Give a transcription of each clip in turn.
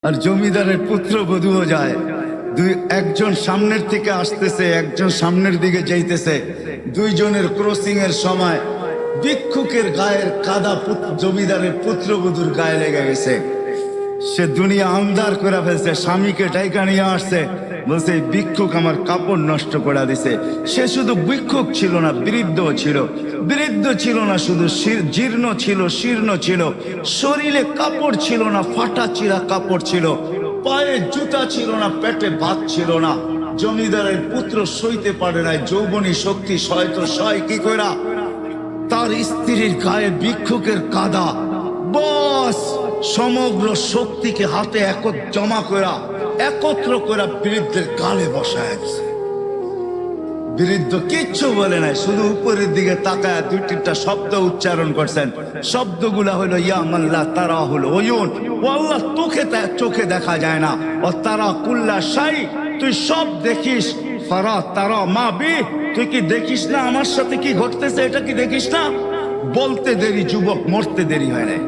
আর জমিদারের পুত্রবধূও যায়। একজন সামনের থেকে আসতেছে, একজন সামনের দিকে যাইতেছে। দুইজনের ক্রসিং এর সময় ভিক্ষুকের গায়ের কাদা জমিদারের পুত্রবধূর গায়ে লেগে গেছে। সে দুনিয়া আন্ধার করে ফেলছে, স্বামীকে ডাইকা নিয়ে আসছে, বলছে এই ভিক্ষুক আমার কাপড় নষ্ট করে দিছে। সে শুধু ভিক্ষুক ছিল না, বৃদ্ধ ছিল। বৃদ্ধ ছিল না শুধু, জীর্ণ ছিল, শীর্ণ ছিল, শরীরে কাপড় ছিল না, ফাটা চিরা কাপড় ছিল, পায়ে জুতা ছিল না, পেটে ভাত ছিল না। জমিদারের পুত্র সইতে পারে নাই, যৌবনী শক্তি সয়তো সয় কি কইরা তার স্ত্রীর গায়ে ভিক্ষুকের কাদা, বস সমগ্র শক্তিকে হাতে জমা করা, একত্র করা বৃদ্ধের গালে বসায় দিছে। বৃদ্ধ কিচ্ছু বলে নাই, শুধু উপরের দিকে তাকায় দুই তিনটা শব্দ উচ্চারণ করছেন। শব্দগুলা হলো ইয়া মাল্লা তারা হলো ওয়ুন, ও আল্লাহ চোখে দেখা যায় না, ও তারা কুল্লা শাই, তুই সব দেখিস, ফারা তারা মা বি, তুই কি দেখিস না আমার সাথে কি ঘটতেছে, এটা কি দেখিস না? বলতে দেরি যুবক, মরতে দেরি হয় নাই।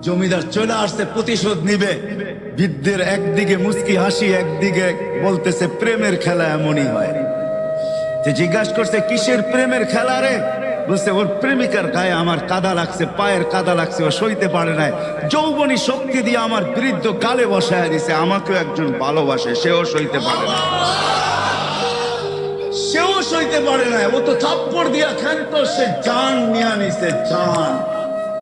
জমিদার চলে আসছে, প্রতিশোধ নিবে। বৃদ্ধের একদিকে মুস্কি হাসি, একদিকে বলতেছে প্রেমের খেলা এমনই হয়। জিজ্ঞাসা করছে কিসের প্রেমের খেলা রে? বলছে ওর প্রেমিকার গায়ে আমার কাদা লাগছে, পায়ের কাদা লাগছে, ও সইতে পারে নাই, যৌবনী শক্তি দিয়ে আমার বৃদ্ধ গালে বসায় দিছে। আমাকেও একজন ভালোবাসে, সেও সইতে পারে না, সেও সইতে পারে না। ও তো থাপ্পড় দিয়া ক্ষান্ত, সে জান নিয়ে নিছে, জান।